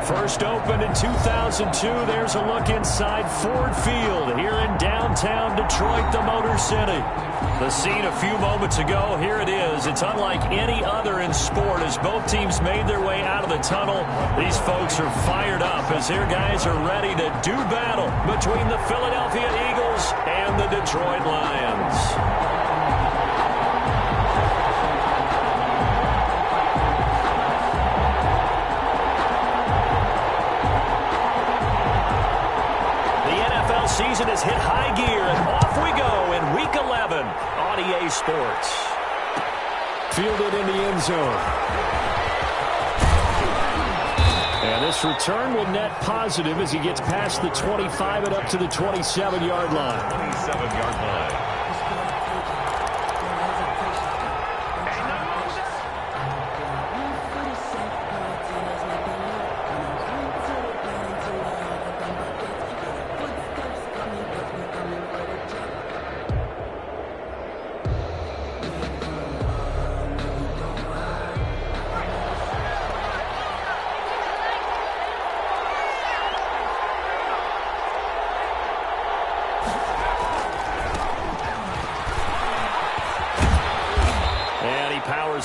First opened in 2002. There's a look inside Ford Field here in downtown Detroit, the Motor City. The scene a few moments ago, here it is. It's unlike any other in sport as both teams made their way out of the tunnel. These folks are fired up as their guys are ready to do battle between the Philadelphia Eagles and the Detroit Lions. Season has hit high gear, and off we go in Week 11 on EA Sports. Fielded in the end zone. And this return will net positive as he gets past the 25 and up to the 27-yard line. 27-yard line.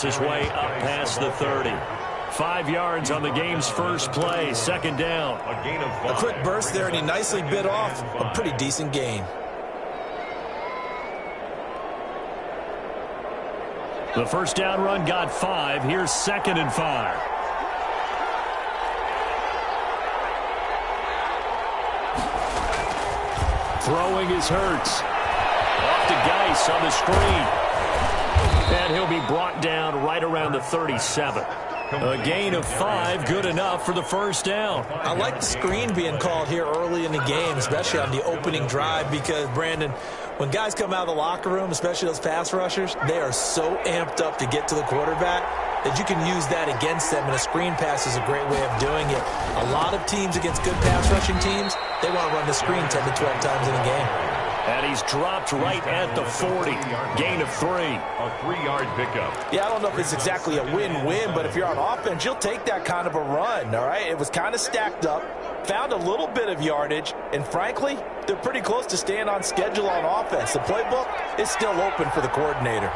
His way up past the 30. 5 yards on the game's first play. Second down. A quick burst there, and he nicely bit off a pretty decent gain. The first down run got 5. Here's 2nd and 5. Throwing is Hurts. Off to Geis on the screen. And he'll be brought down right around the 37. A gain of 5, good enough for the first down. I like the screen being called here early in the game, especially on the opening drive, because, Brandon, when guys come out of the locker room, especially those pass rushers, they are so amped up to get to the quarterback that you can use that against them, and a screen pass is a great way of doing it. A lot of teams against good pass rushing teams, they want to run the screen 10 to 12 times in a game. And he's dropped right at the 40. Gain of 3. A 3-yard pickup. Yeah, I don't know if it's exactly a win-win, but if you're on offense, you'll take that kind of a run, all right? It was kind of stacked up, found a little bit of yardage, and frankly, they're pretty close to staying on schedule on offense. The playbook is still open for the coordinator.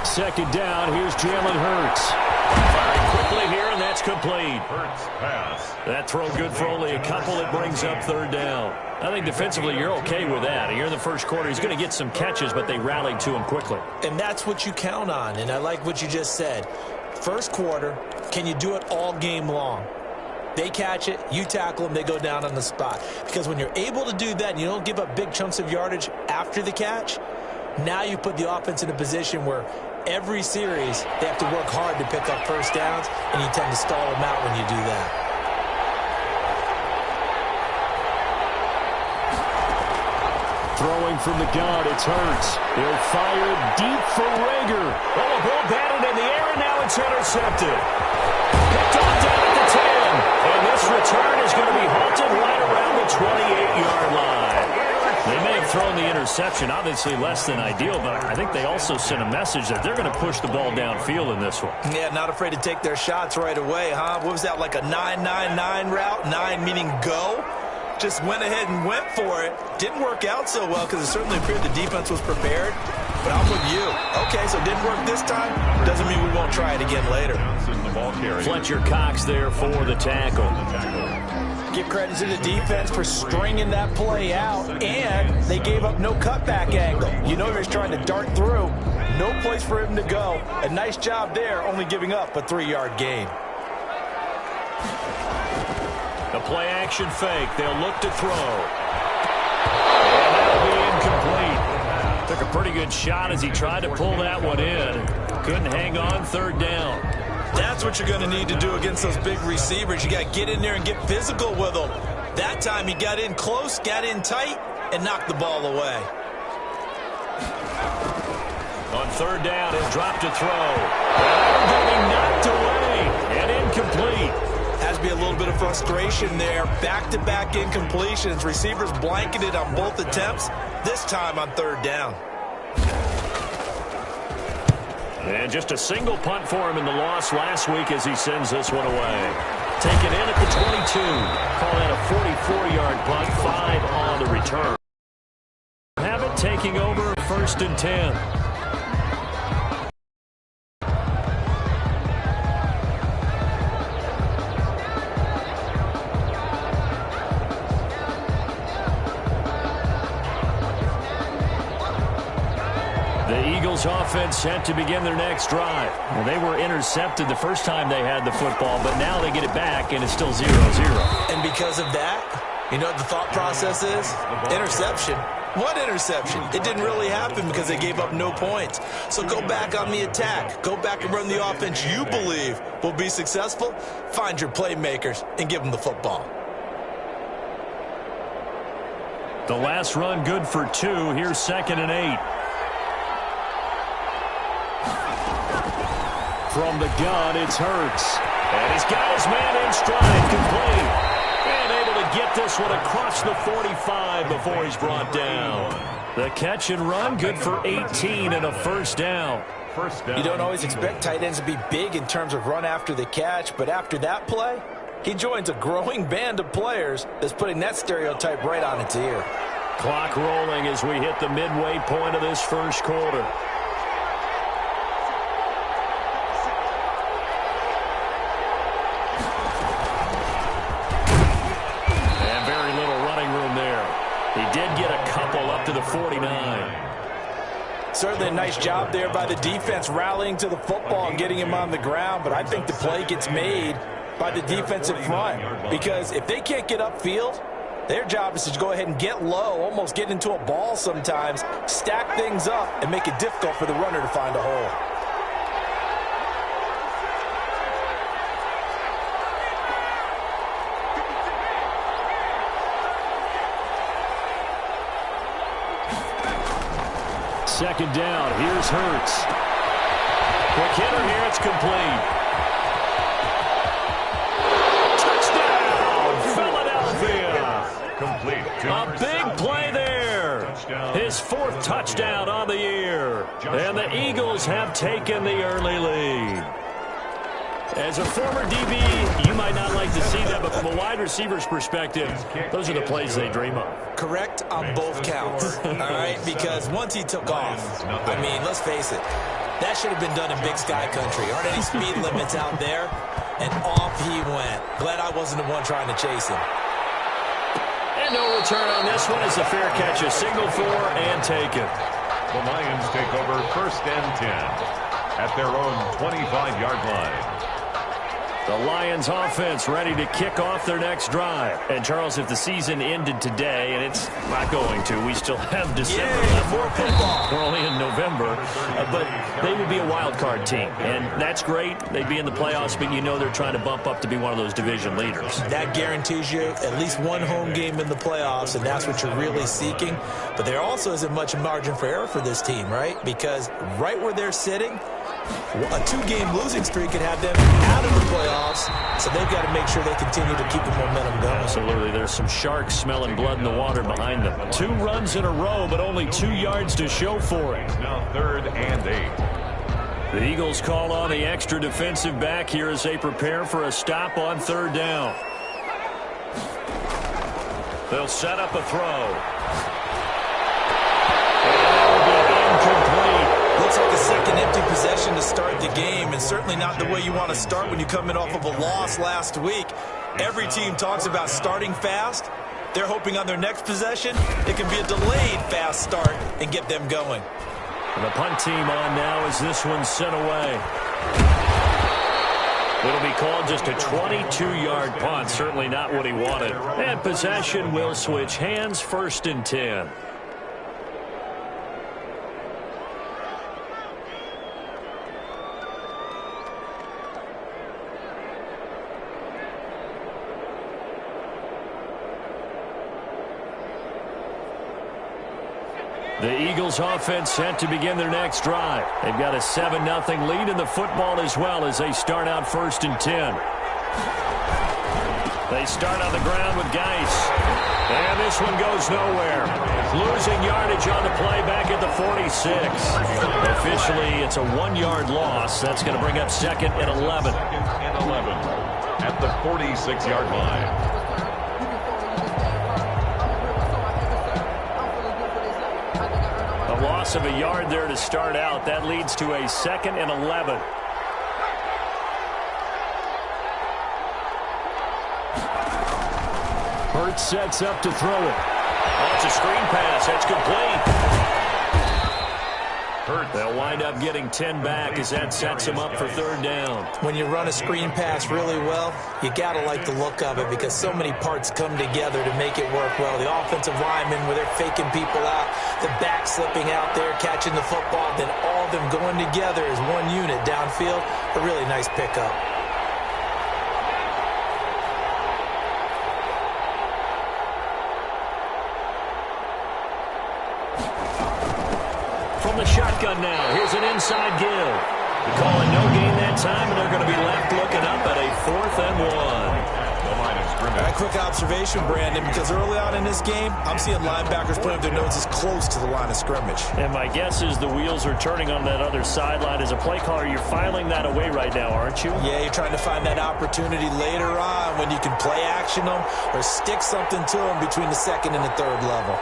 Second down, here's Jalen Hurts. Firing quickly here, and that's complete. Hurts pass. That throw good for only a couple. It brings up third down. I think defensively you're okay with that. Here in the first quarter, he's going to get some catches, but they rallied to him quickly. And that's what you count on, and I like what you just said. First quarter, can you do it all game long? They catch it, you tackle them, they go down on the spot. Because when you're able to do that and you don't give up big chunks of yardage after the catch, now you put the offense in a position where every series they have to work hard to pick up first downs, and you tend to stall them out when you do that. Throwing from the gun, it's Hurts. He'll fire deep for Rager. Oh, a ball batted in the air, and now it's intercepted. Picked off down at the 10. And this return is going to be halted right around the 28-yard line. They may have thrown the interception, obviously less than ideal, but I think they also sent a message that they're going to push the ball downfield in this one. Yeah, not afraid to take their shots right away, huh? What was that, like a 9-9-9 route? 9 meaning go? Just went ahead and went for it. Didn't work out so well because it certainly appeared the defense was prepared. But I'm with you. Okay, so it didn't work this time. Doesn't mean we won't try it again later. Fletcher Cox there for the tackle. Give credit to the defense for stringing that play out, and they gave up no cutback angle. You know they're trying to dart through. No place for him to go. A nice job there, only giving up a 3-yard gain. The play-action fake. They'll look to throw. And that'll be incomplete. Took a pretty good shot as he tried to pull that one in. Couldn't hang on. Third down. That's what you're going to need to do against those big receivers. You got to get in there and get physical with them. That time he got in close, got in tight, and knocked the ball away. On third down, he'll drop to throw. And that'll be knocked away and incomplete. As must be a little bit of frustration there. Back-to-back incompletions. Receivers blanketed on both attempts, this time on third down. And just a single punt for him in the loss last week as he sends this one away. Taken in at the 22. Call that a 44-yard punt, 5 on the return. Have it taking over 1st and 10. Offense set to begin their next drive. Well, they were intercepted the first time they had the football, but now they get it back, and it's still 0-0. And because of that, you know what the thought process is? Interception. What interception? It didn't really happen because they gave up no points. So go back on the attack. Go back and run the offense you believe will be successful. Find your playmakers and give them the football. The last run good for 2. Here's 2nd and 8. From the gun, it's Hurts. And he's got his man in stride, complete. And able to get this one across the 45 before he's brought down. The catch and run, good for 18 and a first down. You don't always expect tight ends to be big in terms of run after the catch, but after that play, he joins a growing band of players that's putting that stereotype right on its ear. Clock rolling as we hit the midway point of this first quarter. To the 49. Certainly a nice job there by the defense rallying to the football and getting him on the ground, but I think the play gets made by the defensive front because if they can't get upfield, their job is to go ahead and get low, almost get into a ball sometimes, stack things up, and make it difficult for the runner to find a hole. Second down. Here's Hurts. Quick hitter here. It's complete. Touchdown, Philadelphia. Complete. A big play there. His 4th touchdown on the year. And the Eagles have taken the early lead. As a former DB, you might not like to see that, but from a wide receiver's perspective, those are the plays they dream of. Correct on both counts, all right? Because once he took off, I mean, let's face it, that should have been done in Big Sky Country. Aren't any speed limits out there? And off he went. Glad I wasn't the one trying to chase him. And no return on this one. It's a fair catch, a signal for and taken. The Lions take over 1st and 10 at their own 25-yard line. The Lions offense ready to kick off their next drive. And, Charles, if the season ended today, and it's not going to, we still have December left. More football. We're only in November. But they would be a wild card team. And that's great. They'd be in the playoffs, but you know they're trying to bump up to be one of those division leaders. That guarantees you at least one home game in the playoffs, and that's what you're really seeking. But there also isn't much margin for error for this team, right? Because right where they're sitting, a 2-game losing streak could have them out of the playoffs, so they've got to make sure they continue to keep the momentum going. Absolutely. There's some sharks smelling blood in the water behind them. 2 runs in a row, but only 2 yards to show for it. Now 3rd and 8. The Eagles call on the extra defensive back here as they prepare for a stop on 3rd down. They'll set up a throw. Incomplete. Looks like a second empty possession to start the game, and certainly not the way you want to start when you're coming off of a loss last week. Every team talks about starting fast. They're hoping on their next possession it can be a delayed fast start and get them going. And the punt team on now as this one's sent away. It'll be called just a 22-yard punt, certainly not what he wanted. And possession will switch hands, 1st and 10. The Eagles offense set to begin their next drive. They've got a 7-0 lead in the football as well as they start out 1st and 10. They start on the ground with Geis. And this one goes nowhere. Losing yardage on the play back at the 46. Officially, it's a 1-yard loss. That's going to bring up 2nd and 11. 2nd and 11 at the 46-yard line. A loss of a yard there to start out. That leads to a 2nd and 11. Hurts sets up to throw it. Oh, it's a screen pass. That's complete. Hurts. They'll wind up getting 10 back as that sets them up for 3rd down. When you run a screen pass really well, you got to like the look of it because so many parts come together to make it work well. The offensive linemen, where they're faking people out, the back slipping out there, catching the football, then all of them going together as one unit downfield. A really nice pickup. From the shotgun now, here's an inside give. They call it no gain that time, and they're going to be left looking up at a 4th and 1. The line of scrimmage. A quick observation, Brandon, because early on in this game, I'm seeing linebackers putting their noses close to the line of scrimmage. And my guess is the wheels are turning on that other sideline. As a play caller, you're filing that away right now, aren't you? Yeah, you're trying to find that opportunity later on when you can play action them or stick something to them between the 2nd and the 3rd level.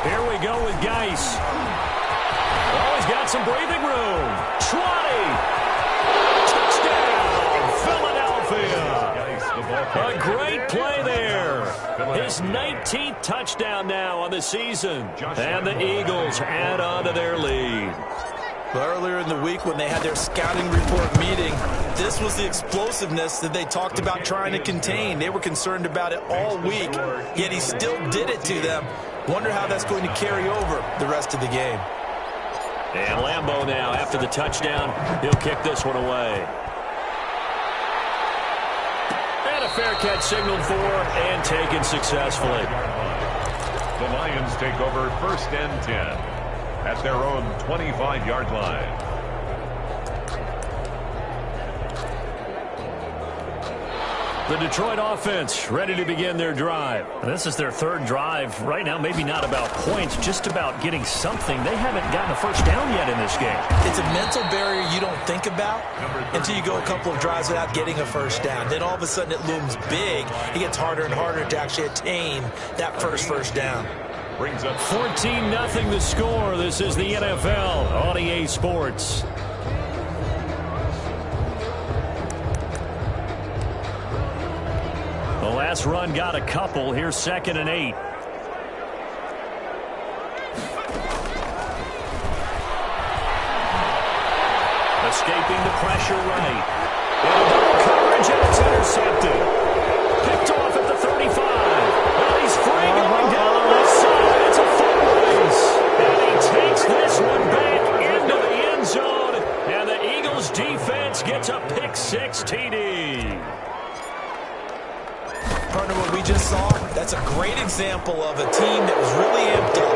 Here we go with Geis. Oh, he's got some breathing room. 20. Touchdown, Philadelphia. A great play there. His 19th touchdown now on the season. And the Eagles add on to their lead. Earlier in the week when they had their scouting report meeting, this was the explosiveness that they talked about trying to contain. They were concerned about it all week, yet he still did it to them. Wonder how that's going to carry over the rest of the game. And Lambeau now, after the touchdown, he'll kick this one away. And a fair catch signaled for and taken successfully. The Lions take over 1st and 10 at their own 25-yard line. The Detroit offense ready to begin their drive. This is their 3rd drive. Right now, maybe not about points, just about getting something. They haven't gotten a first down yet in this game. It's a mental barrier you don't think about until you go a couple of drives without getting a first down. Then all of a sudden it looms big. It gets harder and harder to actually attain that first down. Brings up 14-0 the score. This is the NFL on EA Sports. The last run got a couple. Here's 2nd and 8. Escaping the pressure right. Into double coverage, and it's intercepted. Picked off at the 35. Well, he's free going down the left side. It's a foot race. And he takes this one back into the end zone. And the Eagles defense gets a pick-6 TD. Partner, what we just saw, that's a great example of a team that was really amped up.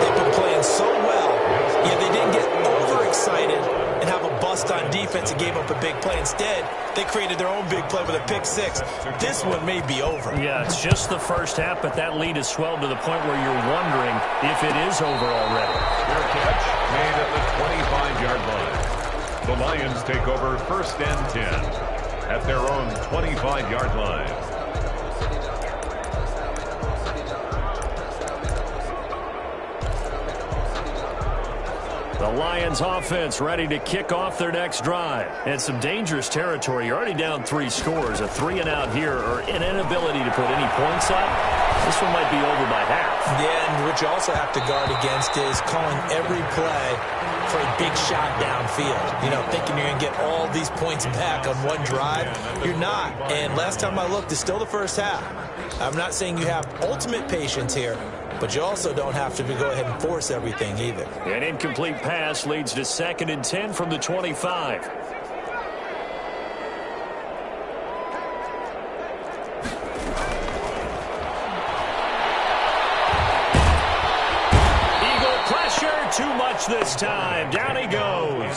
They've been playing so well, yet they didn't get overexcited and have a bust on defense and gave up a big play. Instead, they created their own big play with a pick-6. This one may be over. Yeah, it's just the first half, but that lead has swelled to the point where you're wondering if it is over already. fair catch made at the 25-yard line. The Lions take over 1st and 10 at their own 25-yard line. The Lions offense ready to kick off their next drive. And some dangerous territory. You're already down 3 scores. A 3-and-out here or an inability to put any points up. This one might be over by half. Yeah, and what you also have to guard against is calling every play for a big shot downfield. You know, thinking you're going to get all these points back on one drive. You're not. And last time I looked, it's still the first half. I'm not saying you have ultimate patience here, but you also don't have to go ahead and force everything either. An incomplete pass leads to 2nd and 10 from the 25. Eagle pressure, too much this time. Down he goes.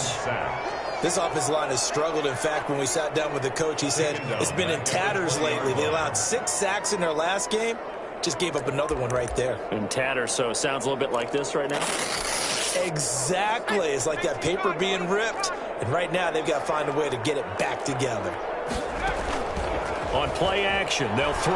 This offensive line has struggled. In fact, when we sat down with the coach, he said it's been in tatters lately. They allowed 6 sacks in their last game. Just gave up another one right there. In tatters, so it sounds a little bit like this right now? Exactly. It's like that paper being ripped. And right now, they've got to find a way to get it back together. On play action, they'll throw.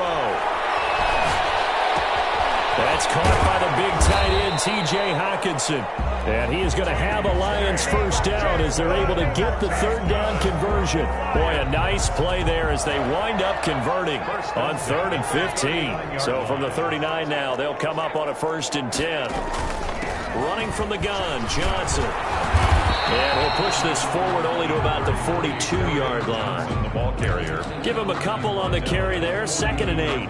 That's caught by the big tight end, T.J. Hockenson. And he is going to have a Lions first down as they're able to get the third down conversion. Boy, a nice play there as they wind up converting on 3rd and 15. So from the 39 now, they'll come up on a 1st and 10. Running from the gun, Johnson. And he'll push this forward only to about the 42-yard line. The ball carrier. Give him a couple on the carry there, 2nd and 8.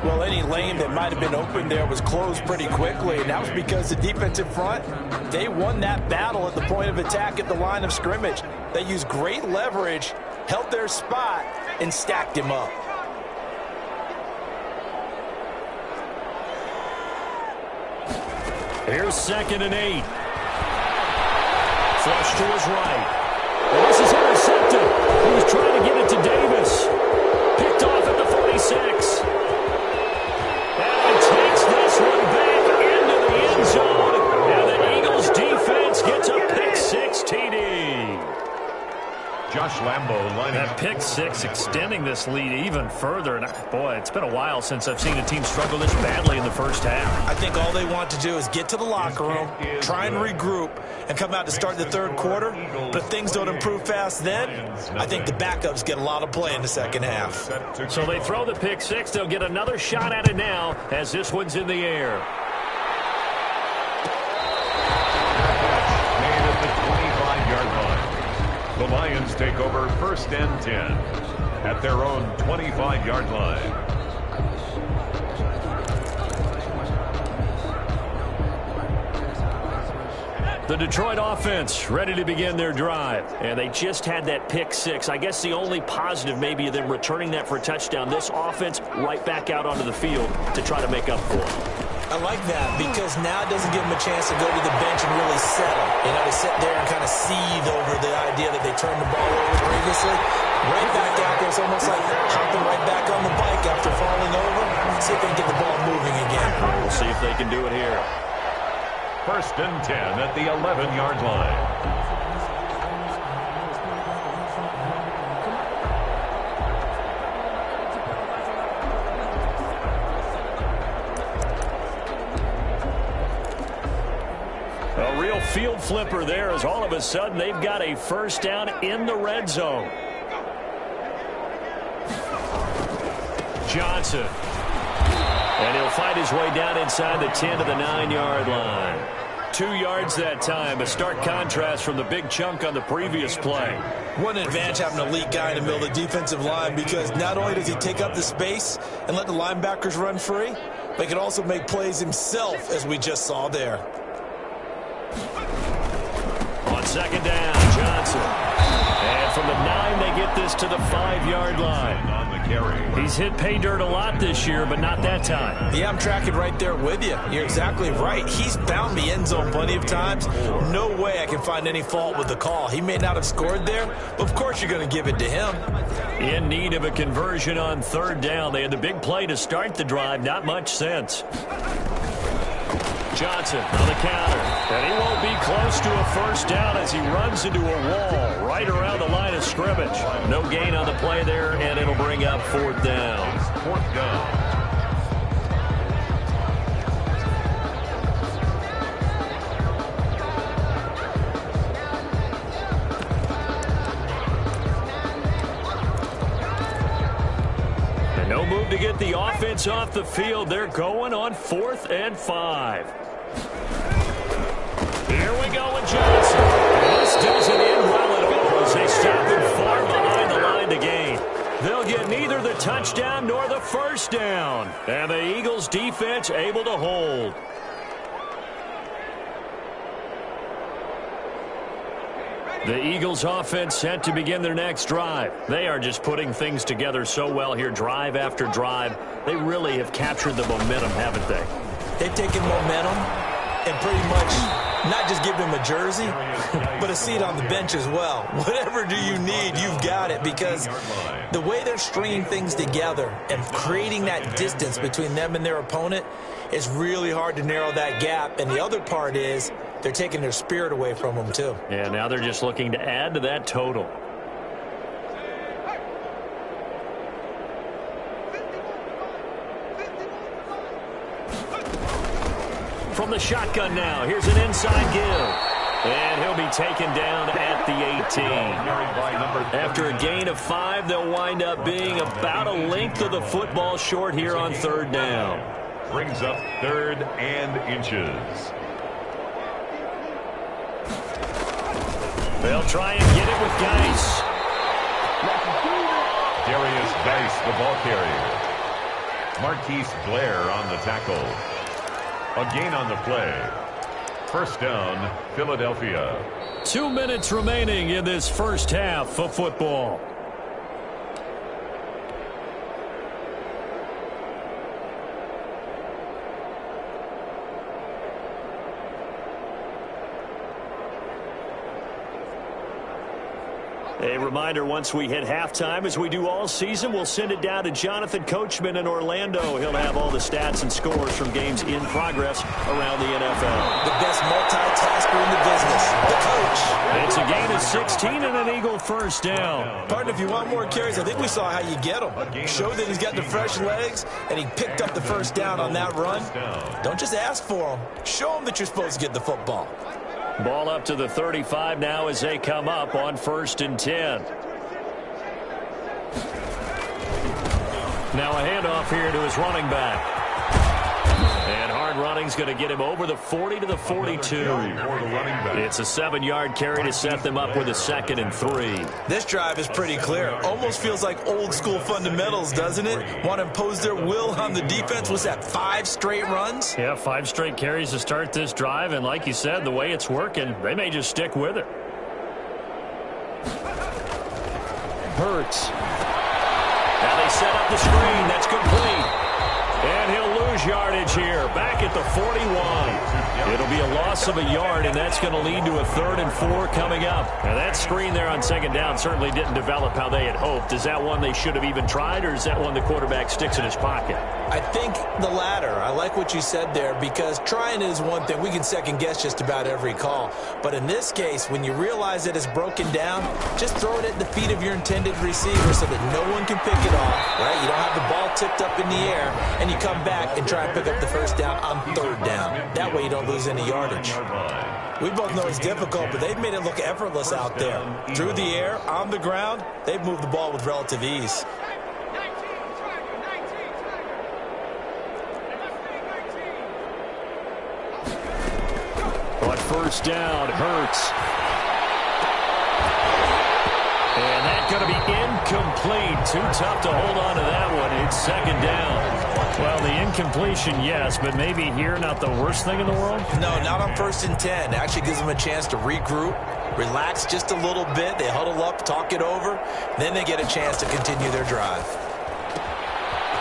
Well, any lane that might have been open there was closed pretty quickly, and that was because the defensive front, they won that battle at the point of attack at the line of scrimmage. They used great leverage, held their spot, and stacked him up. Here's 2nd and 8. Flush to his right. And this is intercepted. He was trying to get it to Davis. Picked off at the 46. And he takes this one back into the end zone. And the Eagles defense gets a pick 6 TD. Josh Lambo lining That up. pick 6 extending this lead even further. And boy, it's been a while since I've seen a team struggle this badly in the first half. I think all they want to do is get to the locker room, try and regroup, and come out to start the 3rd quarter. But if things don't improve fast then, I think the backups get a lot of play in the 2nd half. So they throw the pick 6. They'll get another shot at it now as this one's in the air. Made at the 25-yard line. The Lions take over 1st and 10 at their own 25-yard line. The Detroit offense ready to begin their drive. And they just had that pick 6. I guess the only positive maybe of them returning that for a touchdown. This offense right back out onto the field to try to make up for it. I like that because now it doesn't give them a chance to go to the bench and really settle. You know, to sit there and kind of seethe over the idea that they turned the ball over previously. Right back out there, it's almost like hopping right back on the bike after falling over. See if they can get the ball moving again. We'll see if they can do it here. 1st and 10 at the 11-yard line. A real field flipper there as all of a sudden they've got a first down in the red zone. Johnson. And he'll fight his way down inside the 10 to the 9-yard line. 2 yards that time, a stark contrast from the big chunk on the previous play. One advantage having an elite guy in the middle of the defensive line because not only does he take up the space and let the linebackers run free, but he can also make plays himself, as we just saw there. On 2nd down, Johnson. And from the 9, they get this to the 5-yard line. On the carry. He's hit pay dirt a lot this year, but not that time. Yeah, I'm tracking right there with you. You're exactly right. He's bound the end zone plenty of times. No way I can find any fault with the call. He may not have scored there, but of course you're going to give it to him. In need of a conversion on 3rd down. They had the big play to start the drive. Not much sense. Johnson on the counter. And he won't be close to a first down as he runs into a wall right around the line of scrimmage. No gain on the play there, and it'll bring up 4th down. 4th down. And no move to get the offense off the field. They're going on 4th and 5. Here we go with Johnson. And this doesn't end well at all as they stop him far behind the line to gain. They'll get neither the touchdown nor the first down. And the Eagles defense able to hold. The Eagles offense set to begin their next drive. They are just putting things together so well here, drive after drive. They really have captured the momentum, haven't they? They've taken momentum and pretty much Not just give him a jersey, but a seat on the bench as well. Whatever do you need, you've got it, because the way they're stringing things together and creating that distance between them and their opponent is really hard to narrow that gap. And the other part is they're taking their spirit away from them, too. And now they're just looking to add to that total. From the shotgun now, here's an inside give. And he'll be taken down at the 18. After a gain of 5, they'll wind up being about a length of the football short here on third down. Brings up 3rd and inches. They'll try and get it with Geis. Darius Geis, the ball carrier. Marquise Blair on the tackle. A gain on the play. First down, Philadelphia. 2 minutes remaining in this first half of football. A reminder, once we hit halftime, as we do all season, we'll send it down to Jonathan Coachman in Orlando. He'll have all the stats and scores from games in progress around the NFL. The best multitasker in the business, the coach. It's a gain of 16 and an Eagle first down. Partner, if you want more carries, I think we saw how you get them. Show that he's got the fresh legs, and he picked up the first down on that run. Don't just ask for them. Show them that you're supposed to get the football. Ball up to the 35 now as they come up on 1st and 10. Now a handoff here to his running back. And hard running's going to get him over the 40 to the 42. It's a 7-yard carry to set them up with a 2nd and 3. This drive is pretty clear. Almost feels like old school fundamentals, doesn't it? Want to impose their will on the defense. Was that 5 straight runs? Yeah, 5 straight carries to start this drive. And like you said, the way it's working, they may just stick with it. Hurts. Now they set up the screen. That's complete. And he'll lose yardage here, back at the 41. It'll be a loss of a yard, and that's going to lead to a 3rd and 4 coming up. Now that screen there on 2nd down certainly didn't develop how they had hoped. Is that one they should have even tried, or is that one the quarterback sticks in his pocket? I think the latter. I like what you said there, because trying is one thing. We can second-guess just about every call. But in this case, when you realize that it's broken down, just throw it at the feet of your intended receiver so that no one can pick it off, right? You don't have the ball tipped up in the air, and you come back and try and pick up the first down on 3rd down. That way you don't lose any yardage. We both know it's difficult, but they've made it look effortless out there. Through the air, on the ground, they've moved the ball with relative ease. On 1st down, Hurts. And that's going to be incomplete. Too tough to hold on to that one. It's 2nd down. Well, the incompletion, yes, but maybe here not the worst thing in the world? No, not on 1st and 10. It actually gives them a chance to regroup, relax just a little bit. They huddle up, talk it over. Then they get a chance to continue their drive.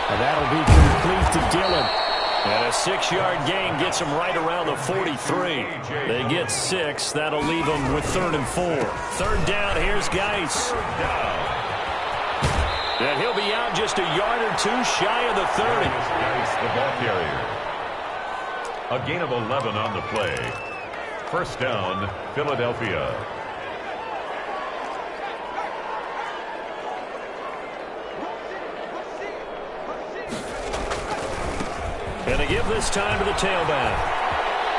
And that'll be complete to Dillon. And a 6-yard gain gets them right around the 43. They get 6. That'll leave them with 3rd and 4. 3rd down, here's Geis. And he'll be out just a yard or 2 shy of the 30. Geis, the ball carrier. A gain of 11 on the play. First down, Philadelphia. And they give this time to the tailback.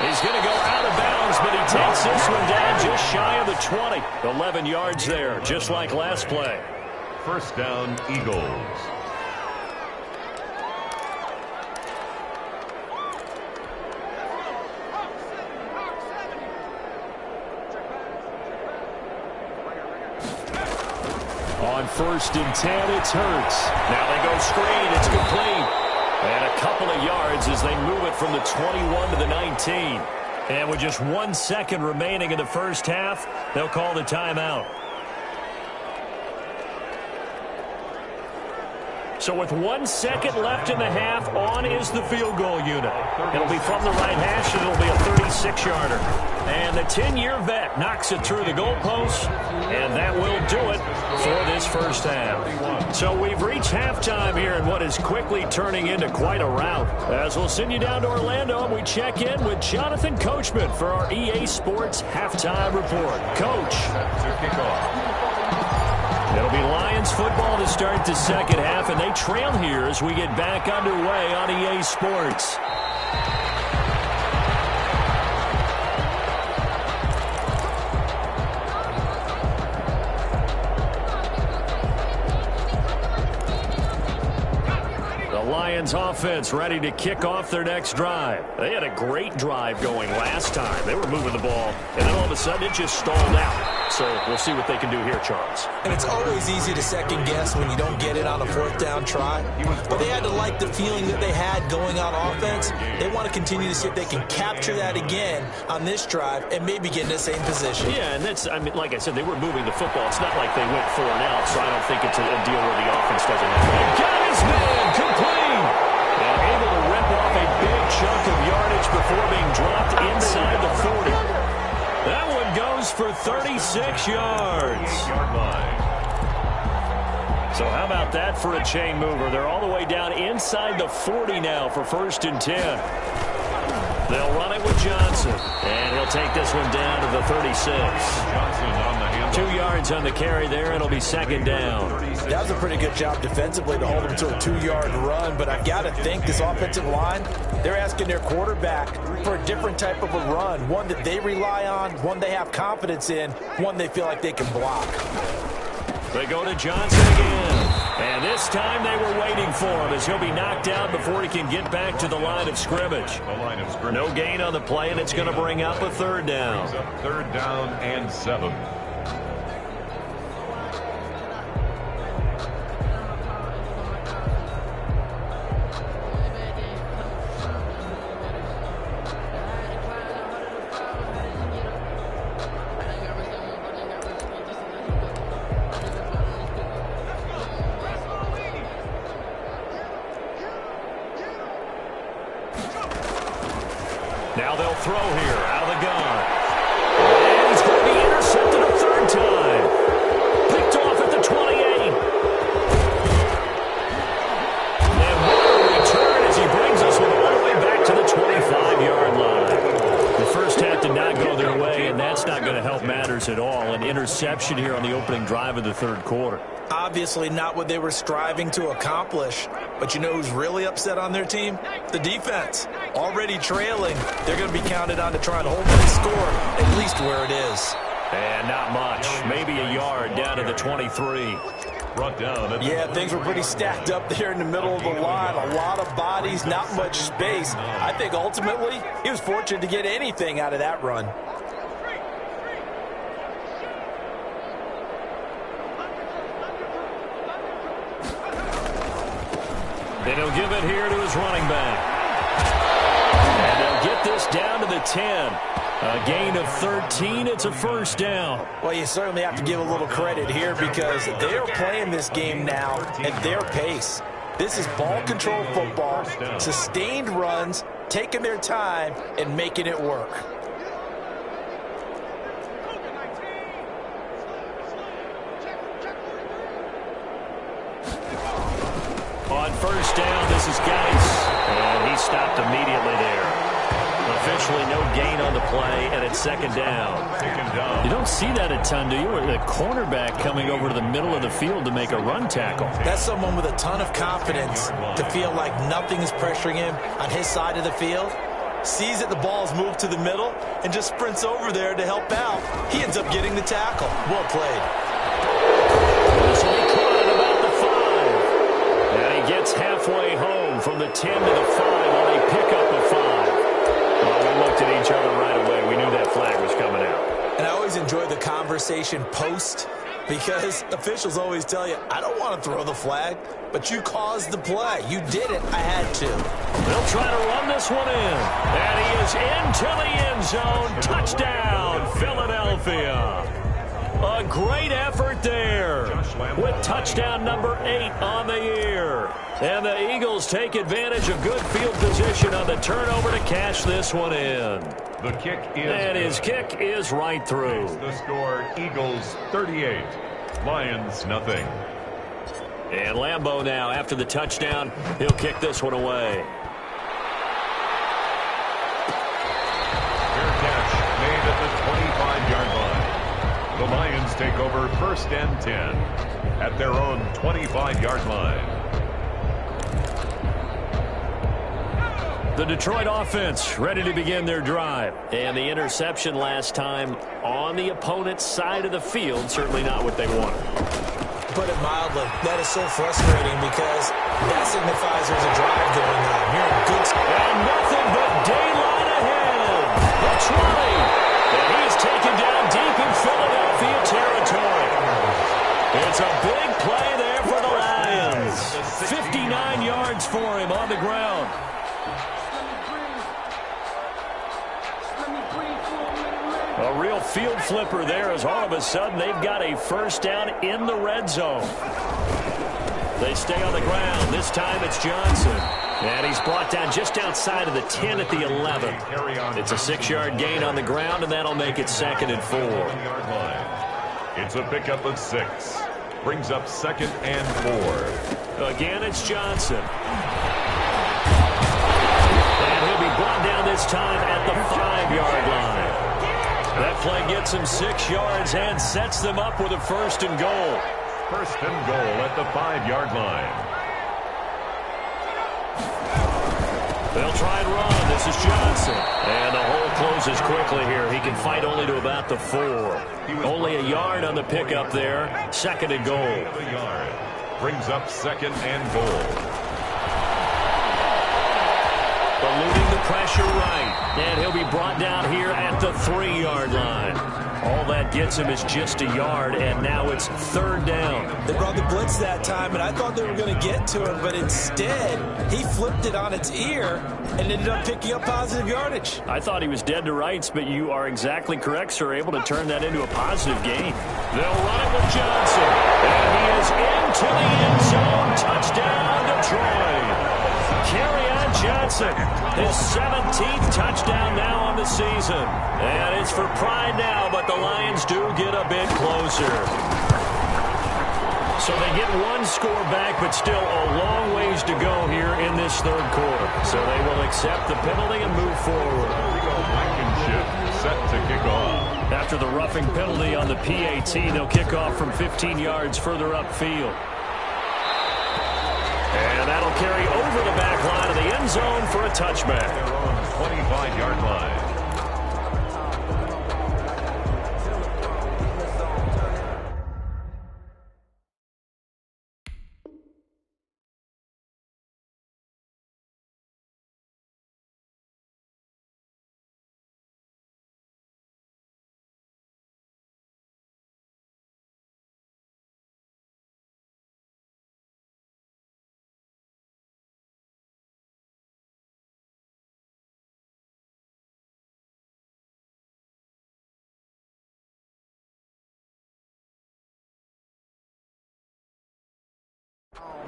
He's going to go out of bounds, but he takes this one down just shy of the 20. 11 yards there, just like last play. First down, Eagles. On 1st and 10, it's Hurts. Now they go screen. It's complete. And a couple of yards as they move it from the 21 to the 19. And with just 1 second remaining in the first half, they'll call the timeout. So with 1 second left in the half, on is the field goal unit. It'll be from the right hash, and it'll be a 36-yarder. And the 10-year vet knocks it through the goalpost, and that will do it for this first half. So we've reached halftime here in what is quickly turning into quite a rout. As we'll send you down to Orlando, and we check in with Jonathan Coachman for our EA Sports Halftime Report. Coach. It'll be Lions football to start the second half, and they trail here as we get back underway on EA Sports. Lions offense ready to kick off their next drive. They had a great drive going last time. They were moving the ball, and then all of a sudden it just stalled out. So we'll see what they can do here, Charles. And it's always easy to second guess when you don't get it on a fourth down try. But they had to like the feeling that they had going on offense. They want to continue to see if they can capture that again on this drive and maybe get in the same position. Yeah, and that's, I mean, like I said, they were moving the football. It's not like they went 4 and out, so I don't think it's a deal where the offense doesn't have it. Got his man complete. And able to rip off a big chunk of yardage before being dropped inside the 40. That one goes for 36 yards. So how about that for a chain mover? They're all the way down inside the 40 now for 1st and 10. They'll run it with Johnson, and he'll take this one down to the 36. Johnson on the handle. 2 yards on the carry there. It'll be 2nd down. That was a pretty good job defensively to hold him to a 2-yard run, but I've got to think this offensive line, they're asking their quarterback for a different type of a run, one that they rely on, one they have confidence in, one they feel like they can block. They go to Johnson again. And this time they were waiting for him as he'll be knocked out before he can get back to the line of scrimmage. No gain on the play, and it's going to bring up a 3rd down. 3rd down and 7. Now they'll throw here out of the gun. And he's going to be intercepted a 3rd time. Picked off at the 28. And what a return as he brings us all the way back to the 25-yard line. The first half did not go their way, and that's not going to help matters at all. An interception here on the opening drive of the 3rd quarter. Obviously not what they were striving to accomplish. But you know who's really upset on their team? The defense. Already trailing. They're going to be counted on to try and hold the score, at least where it is. And not much. Maybe a yard down to the 23. Brought down. Yeah, things were pretty stacked up there in the middle of the line. A lot of bodies, not much space. I think ultimately he was fortunate to get anything out of that run. And he'll give it here to his running back. And they'll get this down to the 10. A gain of 13. It's a 1st down. Well, you certainly have to give a little credit here because they're playing this game now at their pace. This is ball control football, sustained runs, taking their time, and making it work. On 1st down, this is Geis. And he stopped immediately there. Officially no gain on the play, and it's 2nd down. You don't see that a ton, do you? The cornerback coming over to the middle of the field to make a run tackle. That's someone with a ton of confidence to feel like nothing is pressuring him on his side of the field. Sees that the ball's moved to the middle and just sprints over there to help out. He ends up getting the tackle. Well played. This will be caught at about the 5. And he gets halfway home from the 10 to the 5 on a pickup of 5. Well, we looked at each other right away. We knew that flag was coming out. And I always enjoy the conversation post because officials always tell you, I don't want to throw the flag, but you caused the play. You did it. I had to. They'll try to run this one in. And he is into the end zone. Touchdown, Philadelphia. A great effort there with touchdown number 8 on the year. And the Eagles take advantage of good field position on the turnover to cash this one in. The kick is And his kick is right through. The score, Eagles 38, Lions nothing. And Lambeau now, after the touchdown, he'll kick this one away. Fair catch made at the 25-yard line. The Lions take over 1st and 10 at their own 25-yard line. The Detroit offense ready to begin their drive. And the interception last time on the opponent's side of the field, certainly not what they wanted. Put it mildly, that is so frustrating because that signifies there's a drive going on. You're in good spot. And nothing but daylight ahead. That's right. And he's taken down deep in Philadelphia territory. It's a big play there for the Lions. 59 yards for him on the ground. A real field flipper there as all of a sudden they've got a first down in the red zone. They stay on the ground. This time it's Johnson. And he's brought down just outside of the 10 at the 11. It's a 6-yard gain on the ground, and that'll make it 2nd and 4. It's a pickup of 6. Brings up 2nd and 4. Again, it's Johnson. And he'll be brought down this time at the 5-yard line. That play gets him 6 yards and sets them up with a 1st and goal. 1st and goal at the 5-yard line. They'll try and run. This is Johnson. And the hole closes quickly here. He can fight only to about the 4. Only a yard on the pickup there. 2nd and goal. A yard. Brings up 2nd and goal. Eluding the pressure right. And he'll be brought down here at the 3-yard line. All that gets him is just a yard, and now it's 3rd down. They brought the blitz that time, and I thought they were going to get to him, but instead, he flipped it on its ear and ended up picking up positive yardage. I thought he was dead to rights, but you are exactly correct, sir, able to turn that into a positive gain. They'll run it with Johnson, and he is into the end zone. Touchdown, Detroit. Kerryon Johnson, his 17th touchdown now on the season. And it's for pride now, but the Lions do get a bit closer. So they get one score back, but still a long ways to go here in this 3rd quarter. So they will accept the penalty and move forward. Blankenship set to kick off. After the roughing penalty on the PAT, they'll kick off from 15 yards further upfield. And that'll carry over the back line of the end zone for a touchback. 25-yard line.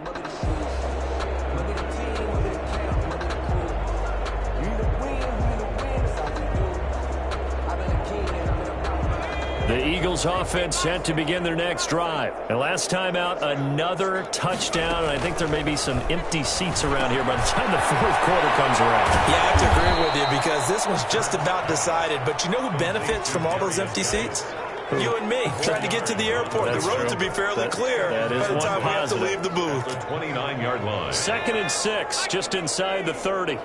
Look at the shoes. Look at the team. Look at the camp. Look at the crew. You the win. That's how we do. I've been a king and I've been a rock. The Eagles offense set to begin their next drive. And last time out, another touchdown. And I think there may be some empty seats around here by the time the 4th quarter comes around. Yeah, I have to agree with you because this one's just about decided. But you know who benefits from all those empty seats? You and me, trying to get to the airport. That's the road true. to be fairly clear that is by the one time we have to positive. leave the booth. The 29-yard line. 2nd and 6, just inside the 30.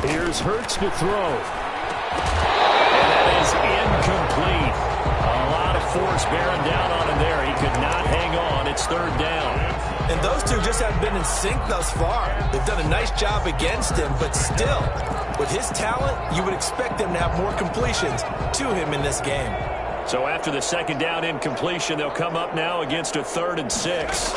Here's Hurts to throw. And that is incomplete. A lot of force bearing down on him there. He could not hang on. It's 3rd down. And those two just haven't been in sync thus far. They've done a nice job against him, but still, with his talent, you would expect them to have more completions to him in this game. So after the 2nd down incompletion, they'll come up now against a 3rd and 6.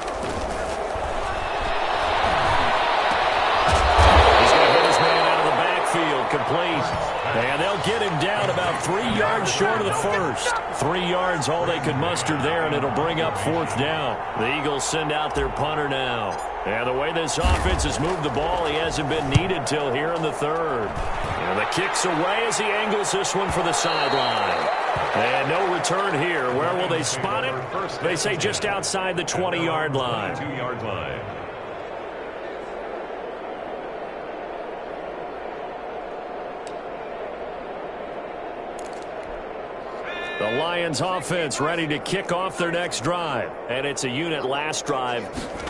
incomplete. And they'll get him down about 3 yards short of the first. 3 yards all they could muster there, and it'll bring up 4th down. The Eagles send out their punter now. And the way this offense has moved the ball, he hasn't been needed till here in the 3rd. And the kick's away as he angles this one for the sideline. And no return here. Where will they spot it? They say just outside the 20-yard line. 2-yard line. The Lions offense ready to kick off their next drive. And it's a unit last drive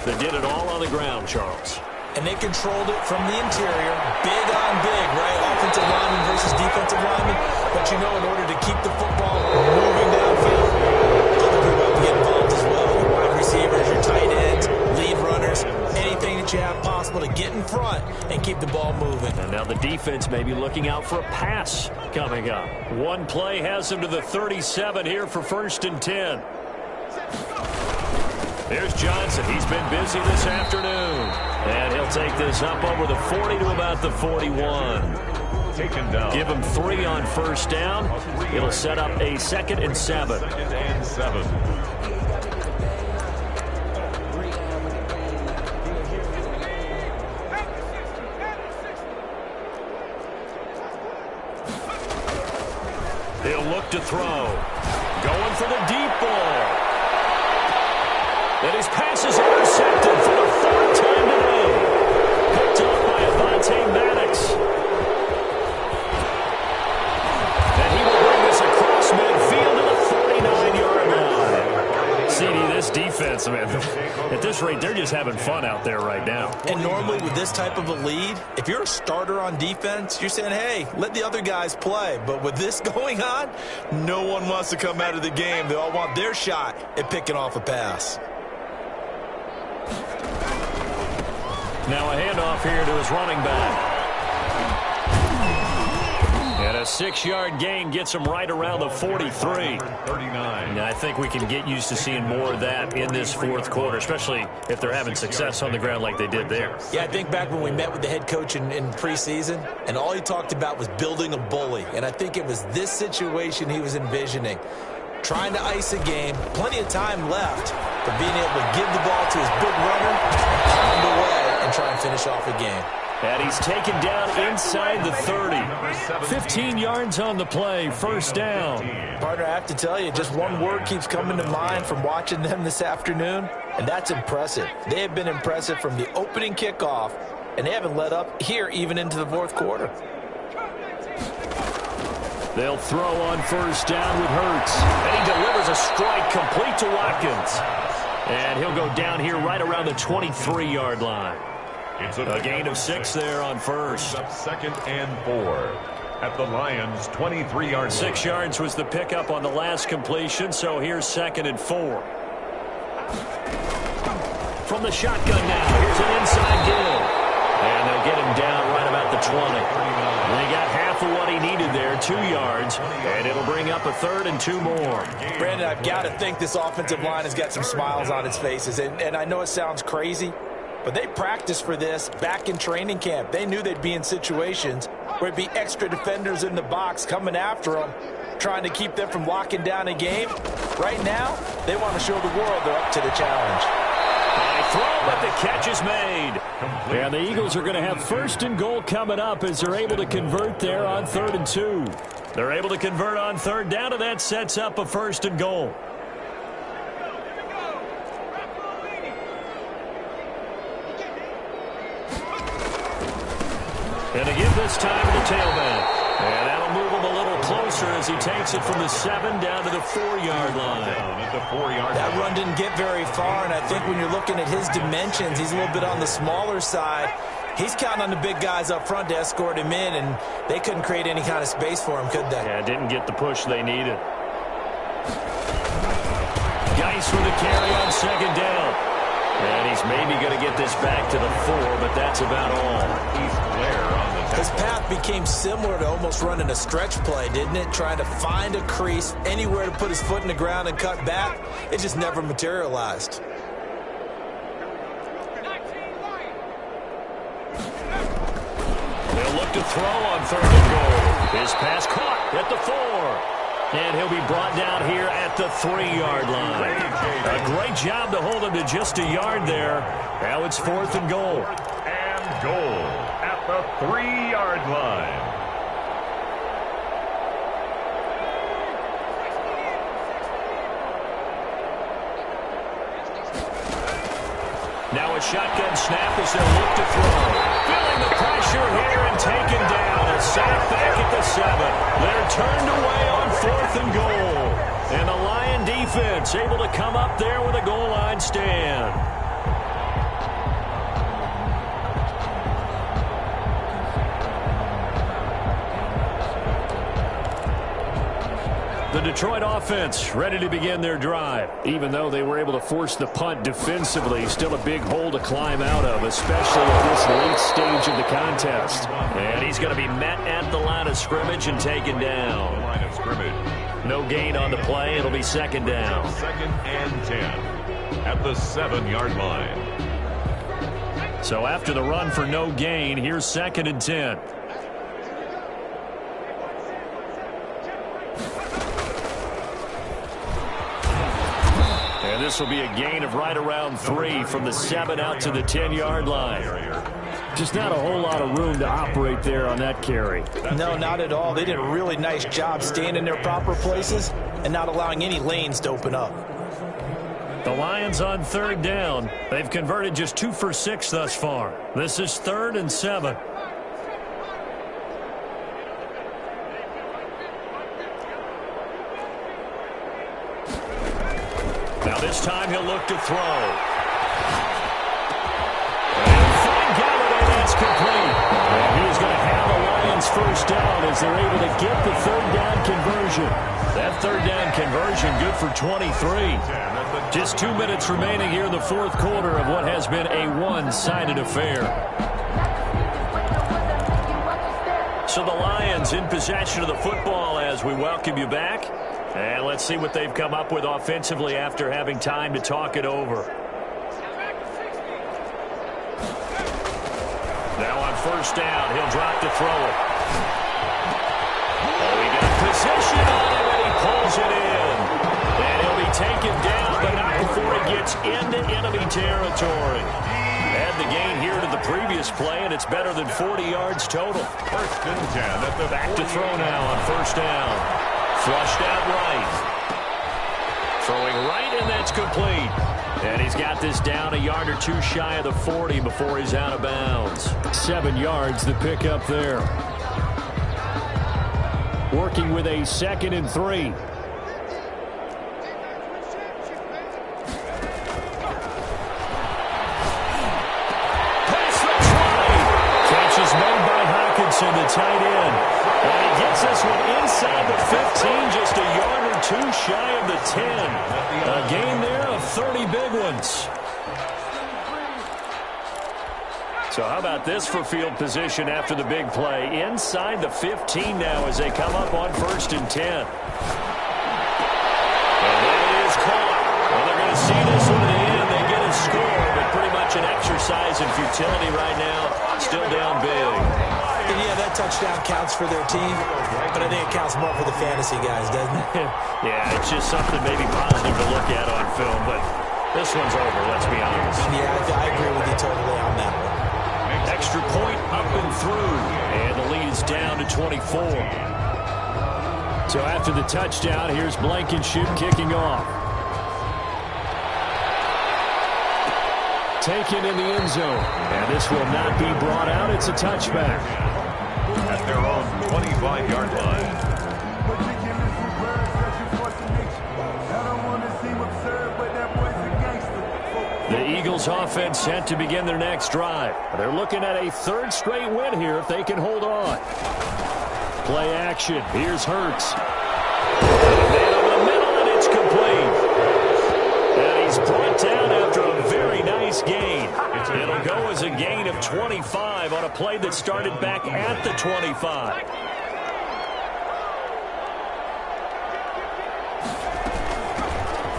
that did it all on the ground, Charles. And they controlled it from the interior. Big on big, right? Offensive lineman versus defensive lineman. But you know, in order to keep the football moving downfield, other people have to get involved as well. Your wide receivers, your tight ends, lead runners, anything that you have possible to get in front and keep the ball moving. And now the defense may be looking out for a pass coming up. One play has him to the 37 here for 1st and 10. There's Johnson. He's been busy this afternoon. And he'll take this up over the 40 to about the 41. Taken down. Give him 3 on 1st down. It'll set up a 2nd and 7. 2nd and 7. He'll look to throw. Going for the deep ball. And his pass is intercepted for the 3rd time today. Picked off by Avonte Maddox. And he will bring this across midfield to the 49-yard line. CD, this defense, man, at this rate, they're just having fun out there right now. And normally with this type of a lead, if you're a starter on defense, you're saying, hey, let the other guys play. But with this going on, no one wants to come out of the game. They all want their shot at picking off a pass. Now a handoff here to his running back. And a 6-yard gain gets him right around the 43. 39. Now, I think we can get used to seeing more of that in this 4th quarter, especially if they're having success on the ground like they did there. Yeah, I think back when we met with the head coach in preseason, and all he talked about was building a bully. And I think it was this situation he was envisioning. Trying to ice a game, plenty of time left, but being able to give the ball to his big runner, pound away, and try and finish off a game. And he's taken down inside the 30. 15 yards on the play, 1st down. Partner, I have to tell you, just one word keeps coming to mind from watching them this afternoon, and that's impressive. They have been impressive from the opening kickoff, and they haven't let up here even into the 4th quarter. They'll throw on 1st down with Hurts. And he delivers a strike complete to Watkins. And he'll go down here right around the 23-yard line. It's A gain of 6 there on 1st. Up 2nd and 4 at the Lions' 23-yard line. 6 yards was the pickup on the last completion, so here's 2nd and 4. From the shotgun now, here's an inside give. And they'll get him down right about the 20. And he got half of what he needed there, 2 yards, and it'll bring up a 3rd and 2 more. Brandon, I've got to think this offensive line has got some smiles on its faces, and I know it sounds crazy, but they practiced for this back in training camp. They knew they'd be in situations where it'd be extra defenders in the box coming after them, trying to keep them from locking down a game. Right now, they want to show the world they're up to the challenge. High throw, but the catch is made. And the Eagles are going to have 1st and goal coming up as they're able to convert there on 3rd and 2. They're able to convert on 3rd down, and that sets up a 1st and goal. And to give this time to the tailback. And that'll move him a little closer as he takes it from the 7 down to the 4-yard line. Down at the 4-yard That line. run didn't get very far, and I think when you're looking at his dimensions, he's a little bit on the smaller side. He's counting on the big guys up front to escort him in, and they couldn't create any kind of space for him, could they? Yeah, didn't get the push they needed. Geis with a carry on 2nd down. And he's maybe going to get this back to the 4, but that's about all. He's Blair on the His tackle. path became similar to almost running a stretch play, didn't it? Trying to find a crease, anywhere to put his foot in the ground and cut back. It just never materialized. They'll look to throw on 3rd and goal. His pass caught at the 4. And he'll be brought down here at the 3-yard line. A great job to hold him to just a yard there. Now it's 4th and goal. And goal at the 3-yard line. Now a shotgun snap as they'll look to throw. Feeling the pressure here and taken down. A sack back at the 7. They're turned away on 4th and goal. And the Lion defense able to come up there with a goal line stand. The Detroit offense ready to begin their drive. Even though they were able to force the punt defensively, still a big hole to climb out of, especially at this late stage of the contest. And he's going to be met at the line of scrimmage and taken down. Line of scrimmage. No gain on the play. It'll be 2nd down. 2nd and 10 at the 7-yard line. So after the run for no gain, here's 2nd and 10. And this will be a gain of right around 3 from the 7 out to the 10-yard line. Just not a whole lot of room to operate there on that carry. No, not at all. They did a really nice job staying in their proper places and not allowing any lanes to open up. The Lions on 3rd down. They've converted just 2 for 6 thus far. This is 3rd and 7. Now this time he'll look to throw. That's complete. And he is going to have the Lions first down as they're able to get the 3rd down conversion. That 3rd down conversion good for 23. Just 2 minutes remaining here in the 4th quarter of what has been a one-sided affair. So the Lions in possession of the football as we welcome you back. And let's see what they've come up with offensively after having time to talk it over. Now on 1st down, he'll drop to throw it. Oh, he got position on it, and he pulls it in. And he'll be taken down, but not before he gets into enemy territory. Add the gain here to the previous play, and it's better than 40 yards total. 1st and 10 at the back to throw now on 1st down. Flushed out right. Throwing right, and that's complete. And he's got this down a yard or 2 shy of the 40 before he's out of bounds. 7 yards the pick up there. Working with a 2nd and 3. Pass the 20. Catch is made by Hockenson, the tight end. And he gets this one inside the 15, just a yard or 2 shy of the 10. A gain there of 30 big ones. So how about this for field position after the big play? Inside the 15 now as they come up on 1st and 10. And that is caught. Well, they're going to see this one at the end. They get a score, but pretty much an exercise in futility right now. Still down big. Yeah, that touchdown counts for their team, but I think it counts more for the fantasy guys, doesn't it? Yeah, it's just something maybe positive to look at on film, but this one's over, let's be honest. Yeah, I agree with you totally on that one. Extra point up and through, and the lead is down to 24. So after the touchdown, here's Blankenship kicking off. Taken in the end zone, and this will not be brought out. It's a touchback. At their own 25-yard line. The Eagles offense set to begin their next drive. They're looking at a 3rd straight win here if they can hold on. Play action. Here's Hurts. Man over the middle, and it's complete. And he's brought down after a very nice gain. It'll go as a gain of 25 on a play that started back at the 25.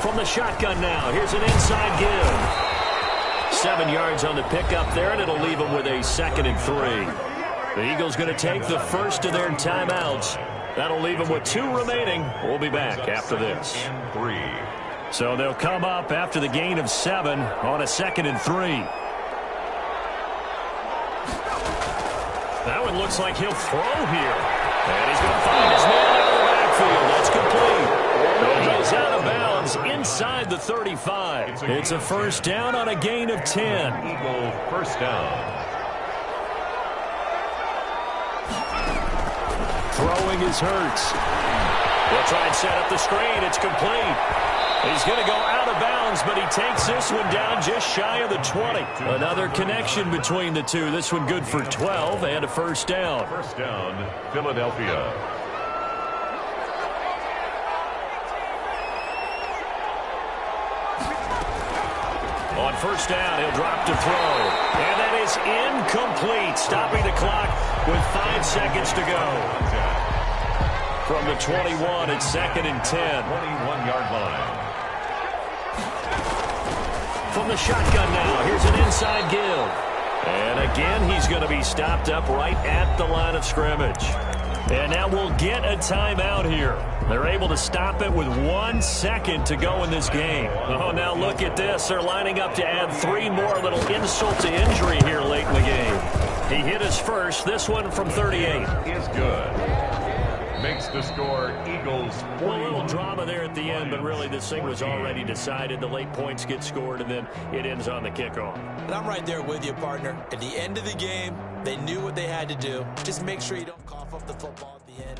From the shotgun now, here's an inside give. 7 yards on the pickup there, and it'll leave him with a 2nd and 3. The Eagles going to take the first of their timeouts. That'll leave them with 2 remaining. We'll be back after this. And 3. So they'll come up after the gain of 7 on a 2nd and 3. That one looks like he'll throw here. And he's going to find his man out of the backfield. That's complete. He's out of bounds inside the 35. It's a first down on a gain of 10. Eagle first down. Throwing is Hurts. They'll try and set up the screen. It's complete. He's going to go out of bounds, but he takes this one down just shy of the 20. Another connection between the two. This one good for 12 and a first down. First down, Philadelphia. On first down, he'll drop to throw. And that is incomplete, stopping the clock with 5 seconds to go. From the 21, it's 2nd and 10. 21-yard line. From the shotgun now, here's an inside give. And again, he's going to be stopped up right at the line of scrimmage. And now we'll get a timeout here. They're able to stop it with 1 second to go in this game. Oh, now look at this. They're lining up to add 3 more, little insult to injury here late in the game. He hit his first. This one from 38. Is good. Makes the score Eagles 40. A little drama there at the end, but really this thing was already decided. The late points get scored, and then it ends on the kickoff. And I'm right there with you, partner. At the end of the game, they knew what they had to do. Just make sure you don't cough up the football at the end.